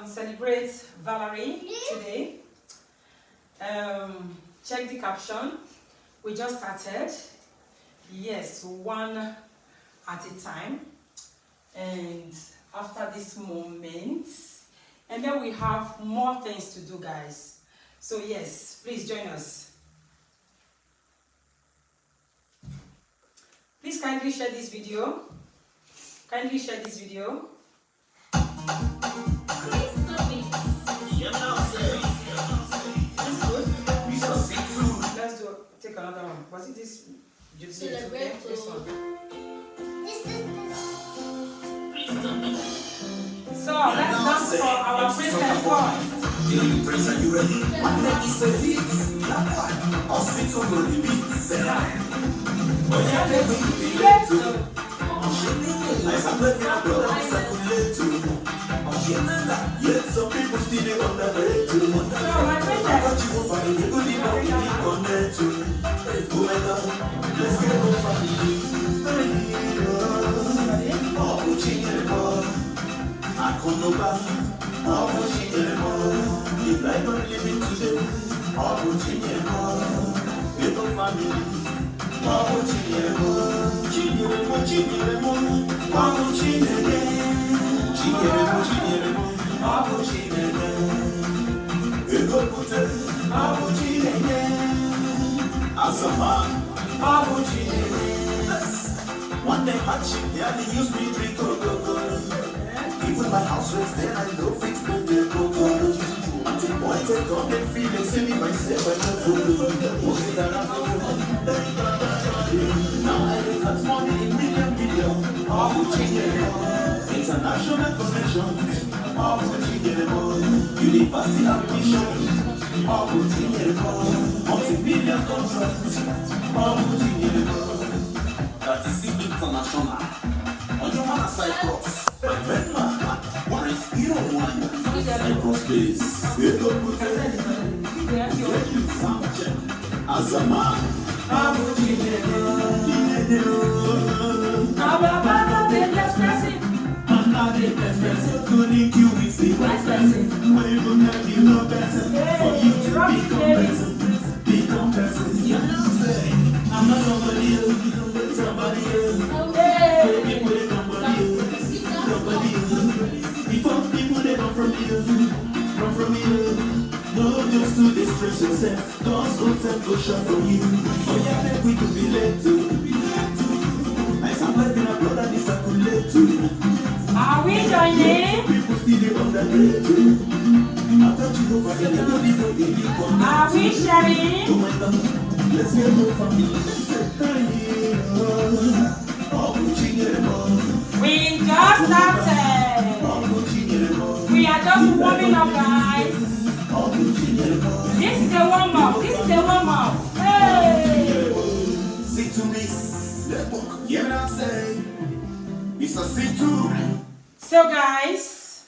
celebrate Valerie today. Check the caption. We just started. Yes, one at a time. And after this moment, and then we have more things to do, guys. So yes, please join us. Please kindly share this video. Kindly share this video. Let's do take another one. Was it this? Okay? This one. So let's dance for our princess boy. Princess, are you ready? One leg is a hit. Hospital will be beat. But yeah, they will be late too. I am letting up your eyes I could let to. Yet some people still on the way to. I got you over in the good enough to be connected to. Oh my God, let's get on family. Oh, pushing it more. I can't know back. Oh, pushing it more. If life I'm living today. Oh, pushing it more. Get on family. Oh, pushing it more. As a man, one day hardship, they used me to go. Even my house rents there, I know fix the go. Until one take on the feeling, sending myself and now I look at money in million. International connections, university ambition, multi-million contracts, that is international. On your man Cyprus, my member, what is hero one? Cyprus base, as a man, couldn't you with the right person? When you don't have you no person for you to become person. You know say I'm not somebody else, somebody else. People they come from you, nobody else. Before people they come from you, no just to distress yourself. God's own time go shut from you. Oh yeah, make we could be late too. I am like in a brother this I could late too. Are we joining? Are we sharing? Let's get more family. We just started. We are just warming up, guys. This is a warm up. Hey! See to me. Let's walk. Yeah, what I say. It's a C2. So guys,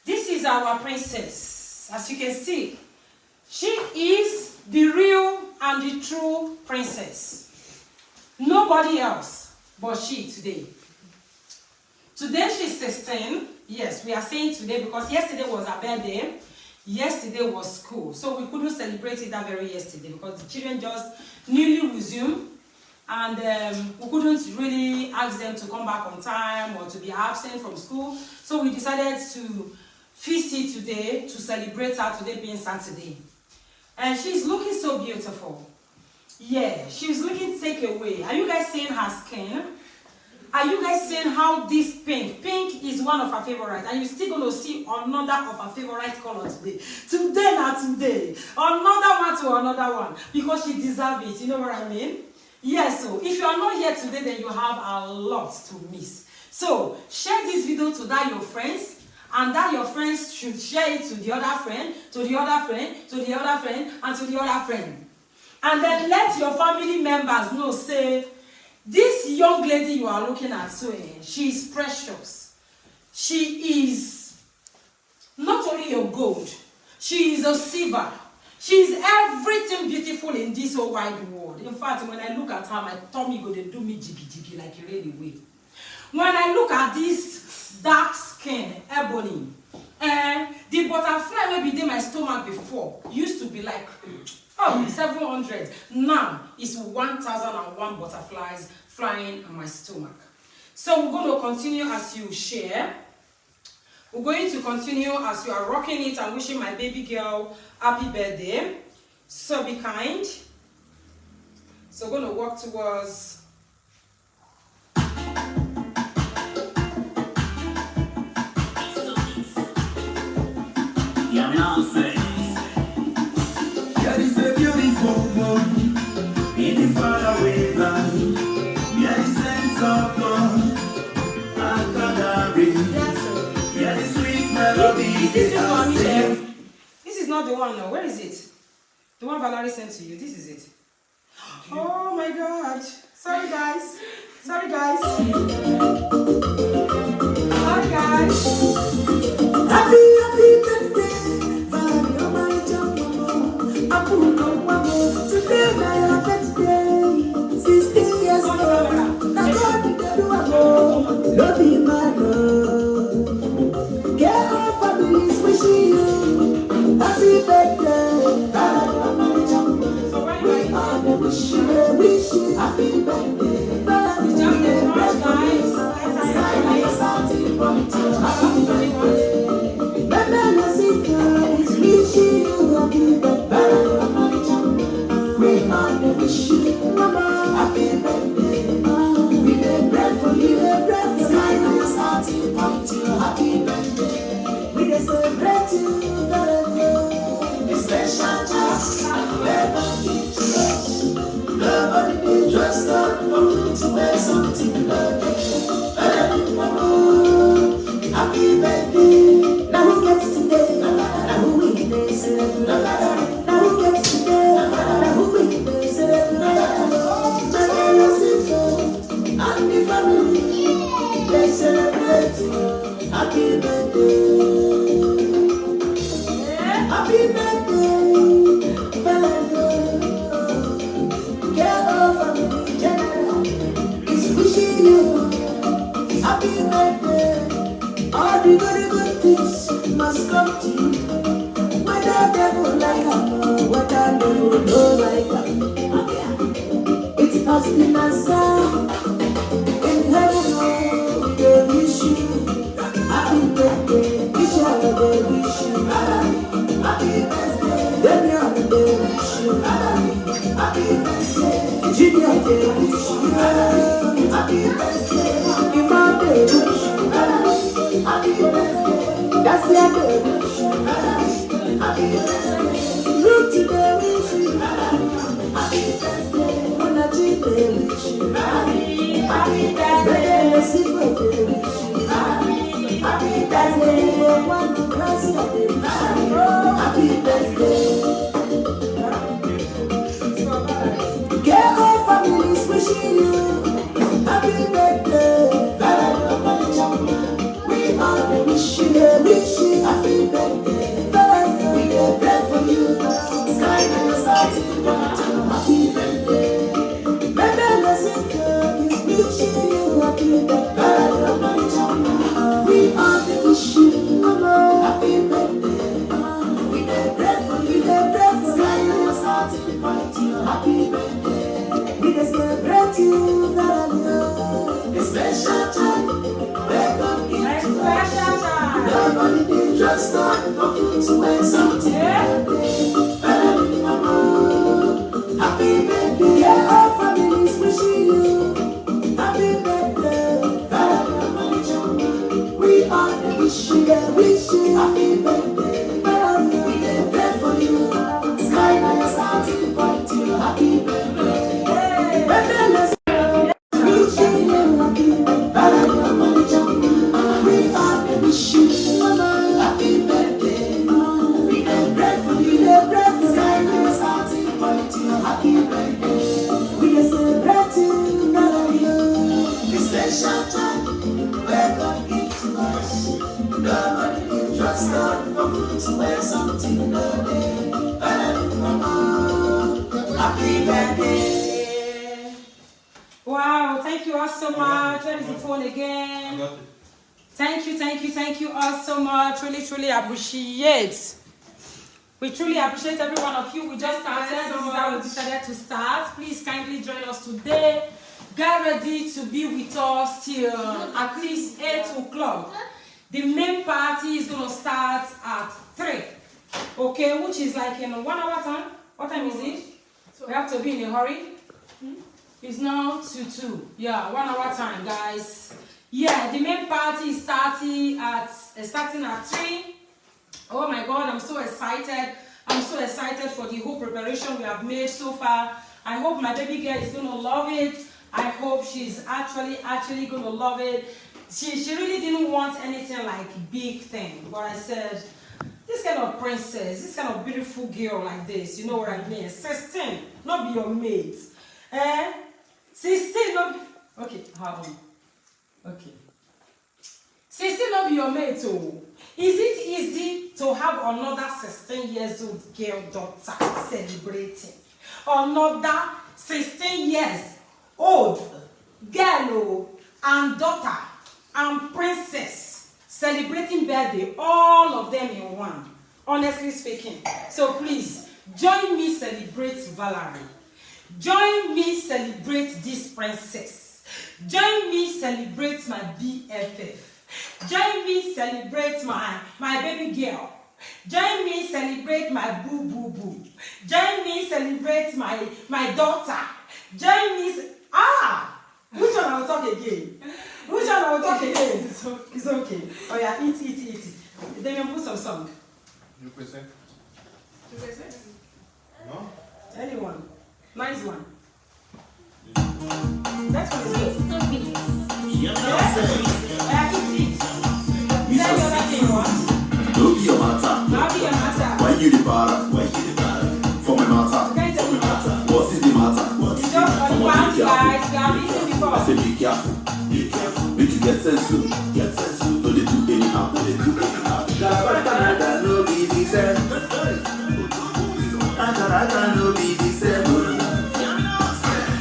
this is our princess. As you can see, she is the real and the true princess. Nobody else but she today. Today she's 16. Yes, we are saying today because yesterday was her birthday. Yesterday was school. So we couldn't celebrate it that very yesterday because the children just newly resumed. And we couldn't really ask them to come back on time or to be absent from school. So we decided to feast it today to celebrate her today being Saturday. And she's looking so beautiful. Yeah, she's looking take away. Are you guys seeing her skin? Are you guys seeing how this pink? Pink is one of her favorites. And you're still going to see another of her favorite color today. Today, not today. Another one to another one. Because she deserves it. You know what I mean? Yes, so if you are not here today, then you have a lot to miss. So share this video to that your friends, and that your friends should share it to the other friend, to the other friend, to the other friend, and to the other friend. And then let your family members know, say, this young lady you are looking at, so she is precious. She is not only your gold, she is a silver. She is everything beautiful in this whole wide world. In fact, when I look at her, my tummy go to do me jiggy jiggy like a really way. When I look at this dark skin, ebony, the butterfly will be in my stomach before used to be like 700. Now it's 1001 butterflies flying in my stomach. So we're going to continue as you share. We're going to continue as you are rocking it and wishing my baby girl happy birthday. So be kind. So we're going to walk towards. You're nonsense. There is a beautiful woman in the faraway land. There is sense of love and canary. There is sweet melody. This is not the one. No. Where is it? The one Valerie sent to you. This is it. Oh my God. Sorry guys. Sorry guys. Sorry guys. Happy birthday, Valerie, my jumbo. Today my birthday, 16 years old. Now God did do a go. Love you, my love. Get our families wishing you happy birthday, Valerie, my jumbo. We all the wish you happy birthday, Valerie. Just a brush, guys. Happy birthday. Happy birthday. Now who gets today? Now who wins? Now who gets today? Now who wins? And the family, they celebrate you. Happy birthday. Happy birthday. Get over family general is wishing you happy birthday. All the very good things must come to you. Whether devil like them, whether devil don't like them. It has been answered in heaven. Oh, they wish you happy birthday. Each other they wish you happy birthday. Daniel they wish you happy birthday. Junior they wish you happy birthday. Imam they wish you happy birthday. That's why they wish you happy birthday. Ruth they wish you happy birthday. Monaji they wish you happy birthday. Nasiba they wish you happy birthday. One Gracia they wish you happy birthday. Get all families wishing you happy birthday. We all wish you happy birthday. We will pray for you. Sky and starting happy birthday. Baby, listen is wishing you happy birthday. We all wish you happy birthday. We will pray for you. Sky and starting happy birthday. We will celebrate you, Valerie. A special time. Welcome into special time. Nobody did just start for food to wear something. Valerie, mama, happy birthday. Yeah, our families wishing you happy birthday. Valerie, mama, we all wish you happy birthday. Valerie, we will pray for you. Sky now you're starting point to happy birthday. Birthday, let's wishing you happy birthday. Valerie, mama, we all wish you happy birthday. We will pray for you. Sky now you're starting point to happy birthday. We will celebrate you, Valerie. This special time, welcome into us. Nobody can trust God for food to wear something today. Valerie, mama, happy birthday. Wow, thank you all so much. Where is the phone again? Thank you all so much. Really appreciate. We truly appreciate every one of you. We just started. This is how we decided to start. Please kindly join us today. Get ready to be with us till at least 8 o'clock. The main party is going to start at 3. Okay, which is like in 1 hour time. What time is it? We have to be in a hurry. It's now 2. Yeah, 1 hour time, guys. Yeah, the main party is starting at 3. Oh my God, I'm so excited. I'm so excited for the whole preparation we have made so far. I hope my baby girl is going to love it. I hope she's actually going to love it. She really didn't want anything like big thing. But I said, this kind of princess, this kind of beautiful girl like this, you know what I mean? 16, not be your mate. 16, not be... Okay, how on? Okay. 16 not be your mate, oh. Is it easy to have another 16 years old girl daughter celebrating? Another 16 years old girl and daughter and princess celebrating birthday, all of them in one, honestly speaking. So please, join me celebrate Valerie. Join me celebrate this princess. Join me celebrate my BFF. Join me celebrate my baby girl. Join me celebrate my boo boo boo. Join me celebrate my daughter. Join me which one I will talk again? Which one I will talk again? It's okay. Oh yeah, eat. Then you put some song. You present? No? Anyone. Nice one. That's what it is. Don't be your matter. Why you the para? For my matter. What is the matter? It's just for the party, guys. We have eaten before. I say be careful. Make you get sense to. No they do anyhow. Canada no be the same. Canada no be the same.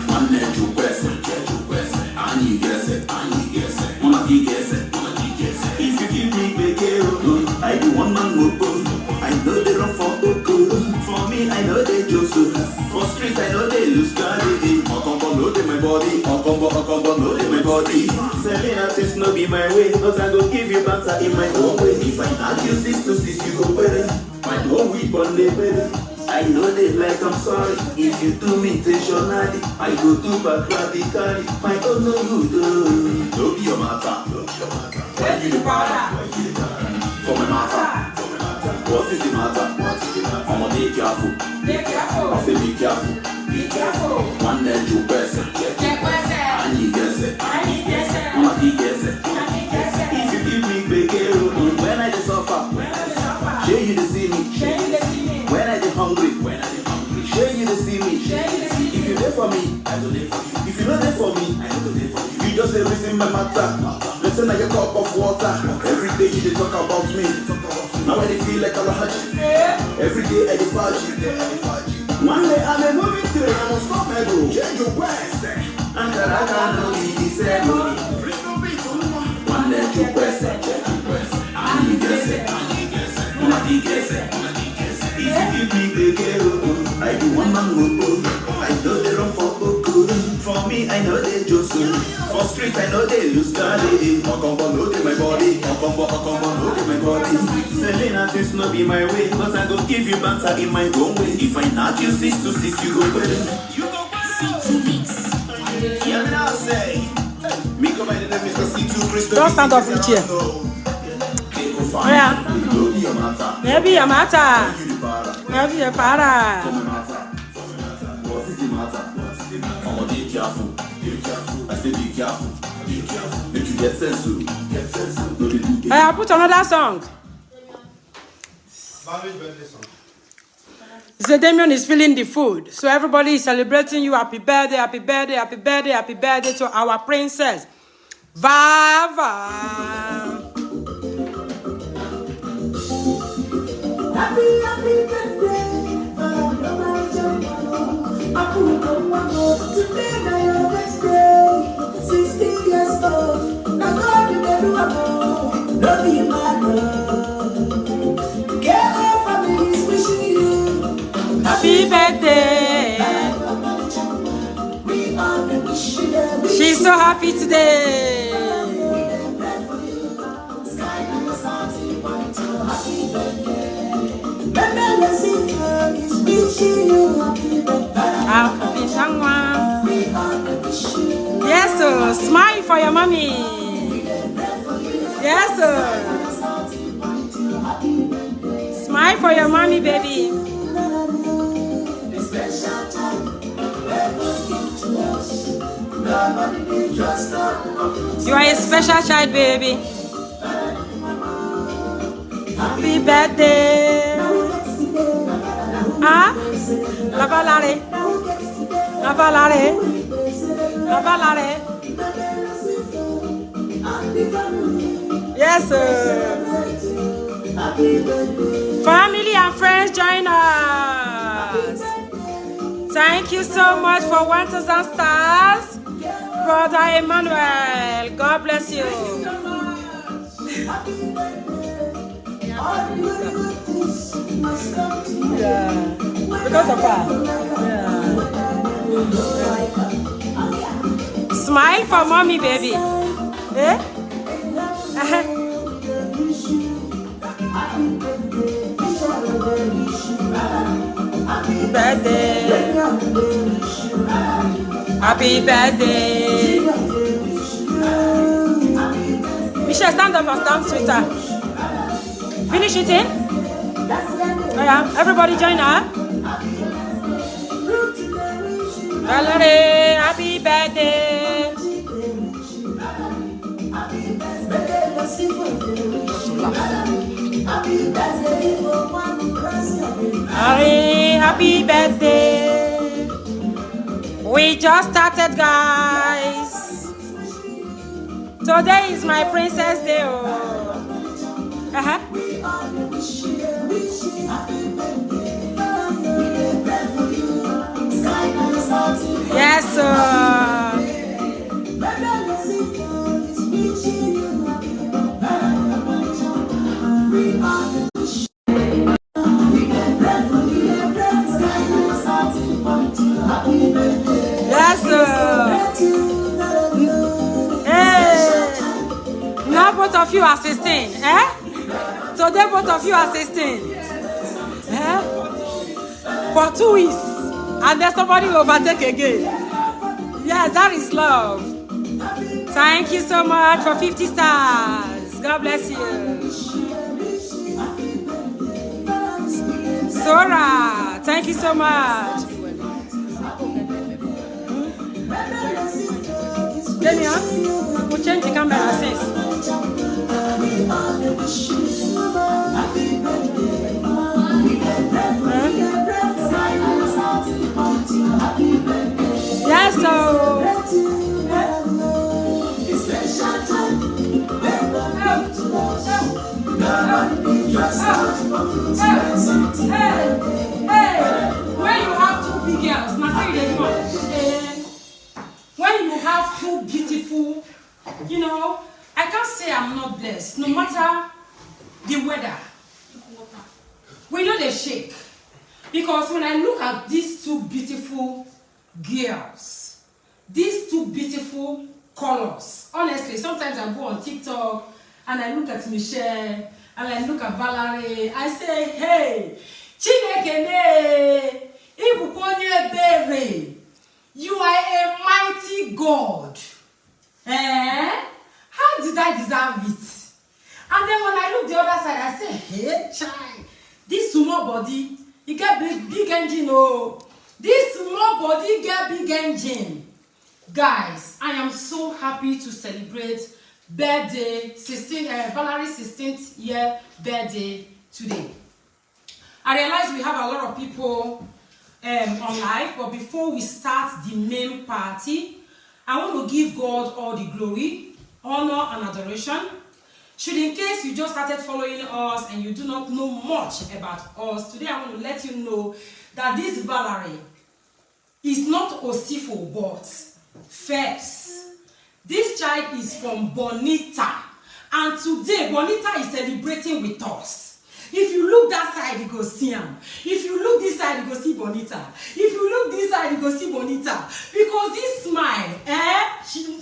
One let you press it. And you guess it. Wanna be guess it. If you give me big I do one man more. I know they run for Oko. For me, I know they Josu. For street, I know they lose quality. Okombo know they my body. Okombo know they my body. Selling artists no be my way. Cause I go give you banter in my own way. If I knock you 6 to 6, you go better. My whole week on the better. I know they like I'm sorry. If you do me intentionally, I go do back radically. My own no good. Don't be your matter. Why you the para? For my matter. What is the matter? I'ma be careful. I say be careful. One let you press it. And you guess it. Wanna be guess it. If you give me big when I just suffer, share you to see me. When I get hungry, share you to see me. If you there for me, I do there for you. If you not there for me, I don't there for you. You just say reason my matter. Listen like a cup of water. Every day you talk about me. Now I feel like I'm a hutch. Every day I defage you. One day I'm a moving train. I must stop my bro. Change your quest. And I can't be the same. One day you press it. And you guess it. Wanna be guess it. If you give me the girl, I do one man more. I know they run for Oko. For me, I know they Josu. For street, I know they lose quality. Okombo know they my body. Okombo know they my body. Selling artists no be my way, but I go give you banter in my own way. If I knock you 6 to 6, you go better. C2 Mix. Yeah, me now say. Me come by the name Mr. C2 Crystal. Don't stand up with chair. Yeah. Maybe your matter. Maybe your para. What is the matter? I'ma be careful. I say be careful. Make you get sense to. No they do. I put another song. Zedemion is feeling the food. So everybody is celebrating you. Happy birthday to our princess. Vava. Happy birthday. Today, my birthday. She's so happy today. Yes, sir. Smile for your mommy. Yes, sir. Smile for your mommy, baby. You are a special child, baby. Happy birthday. Ah? La Valerie. La Valerie. La Valerie. Yes, sir. Family and friends join us. Thank you so much for 1,000 stars. Brother Emmanuel, God bless you. Yeah, because of her. Yeah. Smile for mommy, baby. Eh? Happy birthday. Happy birthday. Michelle, stand up and stand sweeter. Finish eating? Oh yeah, everybody join her. Valerie, happy birthday. Happy birthday. We just started, guys. Today is my princess day. Yes, sir. Yes, sir. Hey. Now both of you are 16, eh? Today both of you are 16. Eh? For 2 weeks. And then somebody will overtake again. Yes, that is love. Thank you so much for 50 stars. God bless you. Sora, thank you so much. Kenya, we'll change the camera since. Yes, so. Hey, when you have 2 big girls, when you have 2 beautiful, you know, I can't say I'm not blessed, no matter the weather. We know they shake. Because when I look at these 2 beautiful girls, these 2 beautiful colors, honestly, sometimes I go on TikTok and I look at Michelle and I look at Valerie, I say, hey, Chinekene, Ibukonye Bere, you are a mighty God. Eh? How did I deserve it? And then when I look the other side, I say, hey, child, this small body, you get big engine, oh. This small body get big engine. Guys, I am so happy to celebrate birthday, Valerie's 16th year birthday today. I realize we have a lot of people on live, but before we start the main party, I want to give God all the glory, honor, and adoration. Should in case you just started following us and you do not know much about us, today I want to let you know that this Valerie is not Osifo, but first. This child is from Bonita, and today Bonita is celebrating with us. If you look that side, you go see him. If you look this side, you go see Bonita. If you look this side, you go see Bonita. Because this smile, she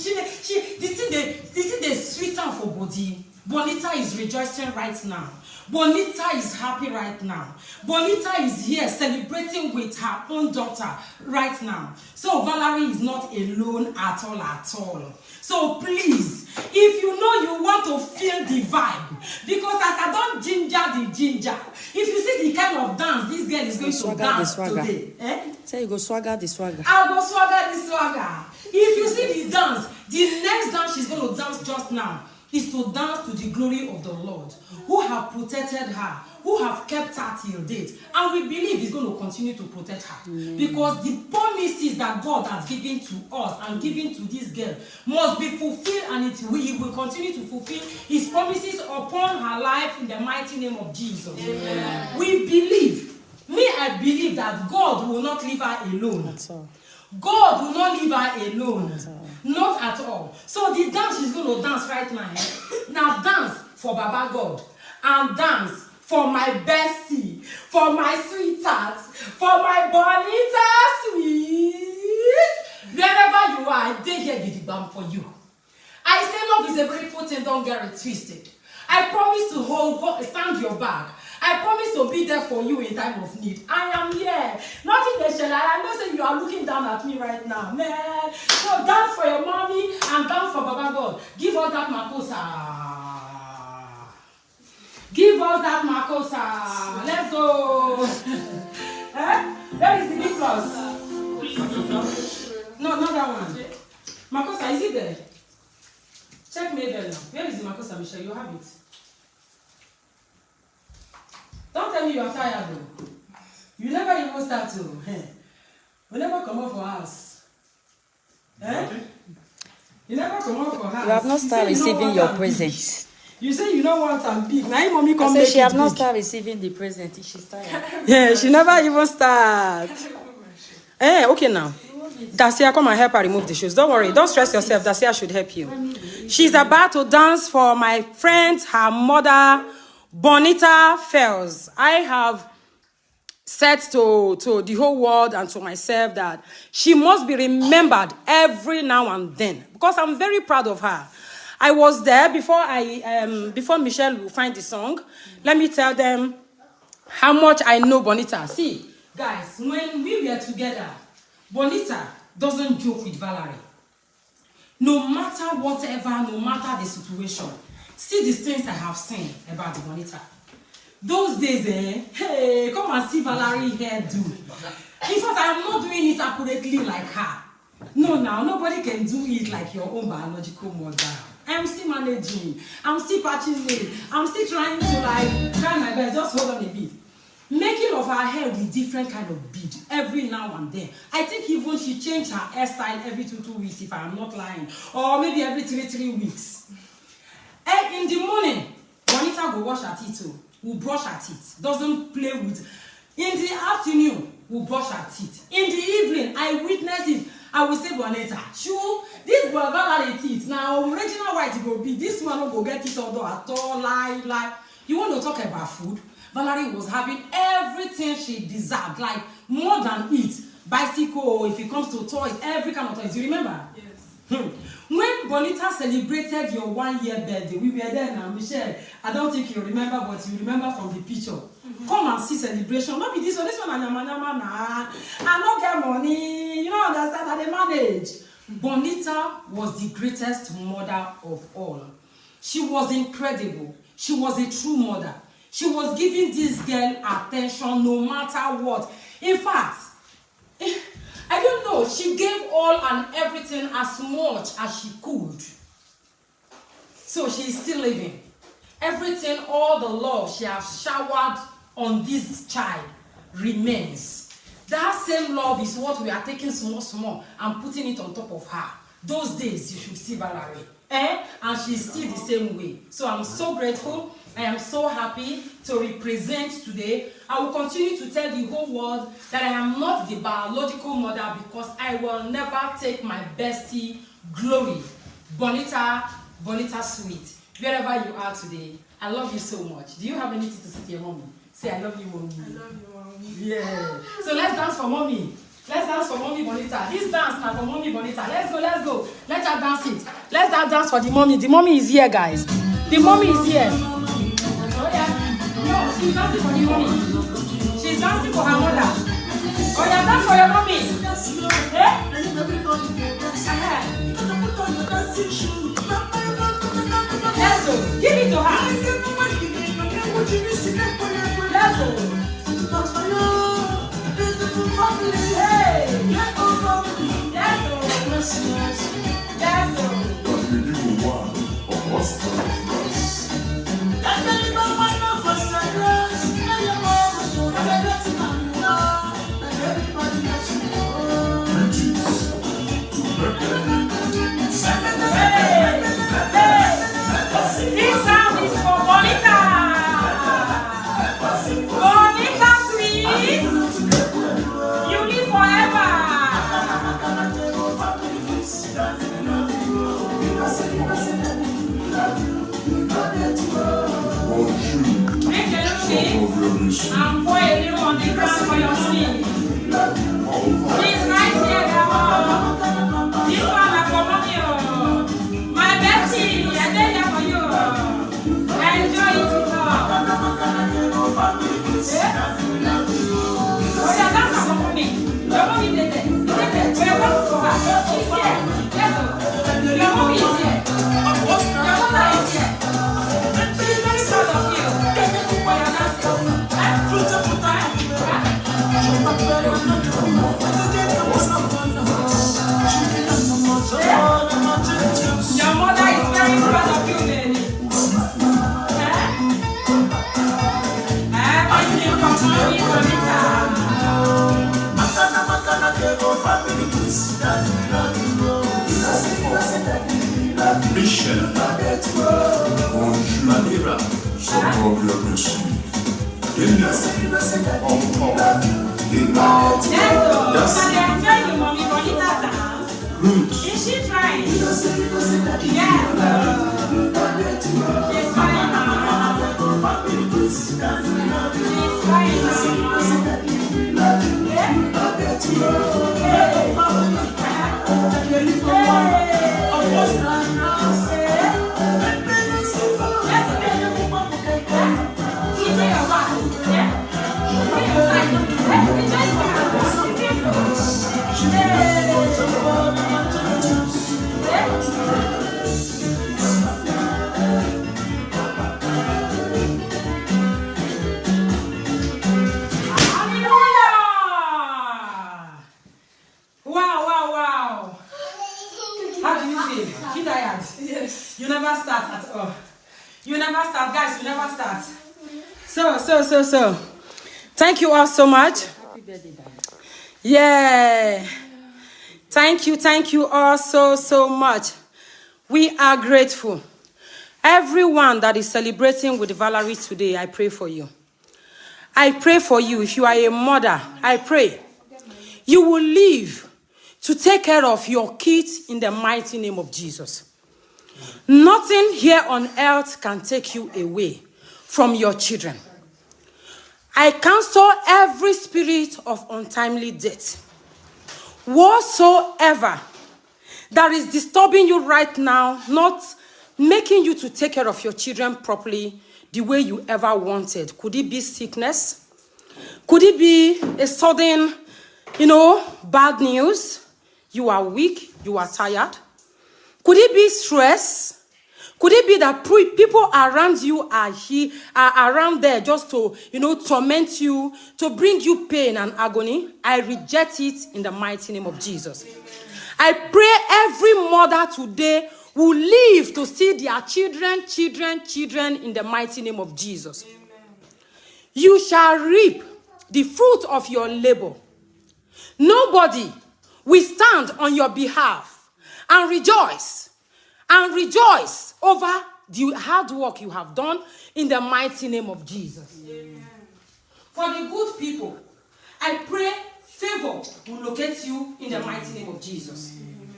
body. Bonita is rejoicing right now. Bonita is happy right now. Bonita is here celebrating with her own daughter right now. So Valerie is not alone at all. So please, if you know you want to feel the vibe, because as I don't ginger the ginger, if you see the kind of dance this girl is going to dance today, Say you go swagger the swagger. I'll go swagger the swagger. If you see the dance, the next dance she's going to dance just now is to dance to the glory of the Lord, who have protected her, who have kept her till date. And we believe he's going to continue to protect her. Because the promises that God has given to us and given to this girl must be fulfilled, and he will continue to fulfill his promises upon her life in the mighty name of Jesus. Amen. We believe, I believe that God will not leave her alone. That's all. God will not leave her alone. Not at all. So the dance she's going to dance right now. Now dance for Baba God. And dance for my bestie. For my sweetheart. For my bonita sweet. Wherever you are, I dare here the bam for you. I say love is a grateful thing, don't get it twisted. I promise to stand your back. I promise to be there for you in time of need. I am here. Nothing they shall. I know say you are looking down at me right now, man. So dance for your mommy and dance for Baba God. Give us that makosa. Give us that makosa. Let's go. Where is the big plus? No, not that one. Makosa, is it there? Check Mabel now. Where is the makosa, Michelle? You have it. Don't tell me you are tired though. You never even start to. We never come up for house. You never come up for house. You have not started receiving your present. You say you don't want and big. Now mommy come I make say she have not big. started receiving the present. She's tired. Yeah, she never even start. Okay now. Dacia, come and help her remove the shoes. Don't worry, don't stress yourself. Dacia should help you. She's about to dance for my friend, her mother, Bonita Fells. I have said to the whole world and to myself that she must be remembered every now and then, because I'm very proud of her. I was there before Michelle will find the song. Let me tell them how much I know Bonita. See, guys, when we were together, Bonita doesn't joke with Valerie. No matter whatever, no matter the situation. See the things I have seen about Bonita. Those days, hey, come and see Valerie here do. In fact, I am not doing it accurately like her. No, now, nobody can do it like your own biological mother. I'm still managing. I'm still patching it. I'm still trying to try my best. Just hold on a bit. Making of her hair with different kind of bead every now and then. I think even she changed her hairstyle every 2 weeks, if I'm not lying. Or maybe every 3 weeks. In the morning, Bonita will wash her teeth too. Will brush her teeth. Doesn't play with. In the afternoon, will brush her teeth. In the evening, I witness it. I will say, Bonita, sure, this Valerie teeth. Now, original white will be. This one will go get it all at all. Like. You want to talk about food? Valerie was having everything she deserved. Like, more than it. Bicycle, if it comes to toys, every kind of toys. You remember? Yes. When Bonita celebrated your 1-year birthday, we were there now, Michelle. I don't think you remember, but you remember from the picture. Come and see celebration. Not be this one, I don't get money. You don't understand how they manage. Bonita was the greatest mother of all. She was incredible. She was a true mother. She was giving this girl attention no matter what. In fact, I don't know, she gave all and everything as much as she could. So she is still living. Everything, all the love she has showered on this child remains. That same love is what we are taking small and putting it on top of her. Those days you should see Valerie. And she's still the same way. So I'm so grateful. I am so happy to represent today. I will continue to tell the whole world that I am not the biological mother, because I will never take my bestie glory. Bonita sweet. Wherever you are today, I love you so much. Do you have anything to say to your mommy? Say, I love you, mommy. I love you, mommy. Yeah. So let's dance for mommy. Let's dance for mommy Bonita. This dance now for mommy Bonita. Let's go. Let her dance it. Let's dance for the mommy. The mommy is here, guys. The The mommy is here. Oh yeah. No, she's dancing for the mommy. She's dancing for her mother. Oh yeah, dance for your mommy. Eh? Let's go. Give it to her. Let's go. Hey. Let's go. This sound is for Bonita. Bonita, sweet. You live forever. Make a little shit and pour a little on the ground for your skin. Please, right here, grandma. This one is for mommy. My bestie, I did here for you. Enjoy it with her. Oh yeah, that's for mommy. Your mommy did it. We're waiting for her. She's here. Let's go. Your mommy is here. Your mother is here. She's very proud of you. Oh yeah, that's good. Your mother is very proud of you, baby. Everything for mommy, Bonita. Michel, Valerie, Is she trying? Yes. She's trying now. She's trying You never start at all. You never start, guys. You never start. So. Thank you all so much. Happy birthday, Dad. Yeah. Thank you all so much. We are grateful. Everyone that is celebrating with Valerie today, I pray for you. I pray for you. If you are a mother, I pray you will live to take care of your kids in the mighty name of Jesus. Nothing here on earth can take you away from your children. I cancel every spirit of untimely death. Whatsoever that is disturbing you right now, not making you to take care of your children properly the way you ever wanted. Could it be sickness? Could it be a sudden, bad news? You are weak, you are tired. Could it be stress? Could it be that people around you are around there just to, torment you, to bring you pain and agony? I reject it in the mighty name of Jesus. I pray every mother today will live to see their children in the mighty name of Jesus. Amen. You shall reap the fruit of your labor. Nobody will stand on your behalf and rejoice over the hard work you have done in the mighty name of Jesus. Amen. For the good people, I pray favor will locate you in the mighty name of Jesus. Amen.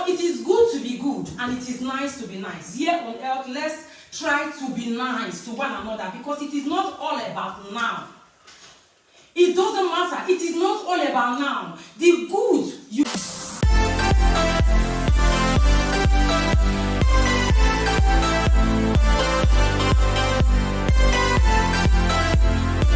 It is good to be good and it is nice to be nice. Here on earth, let's try to be nice to one another because it is not all about now. It doesn't matter. It is not all about now. The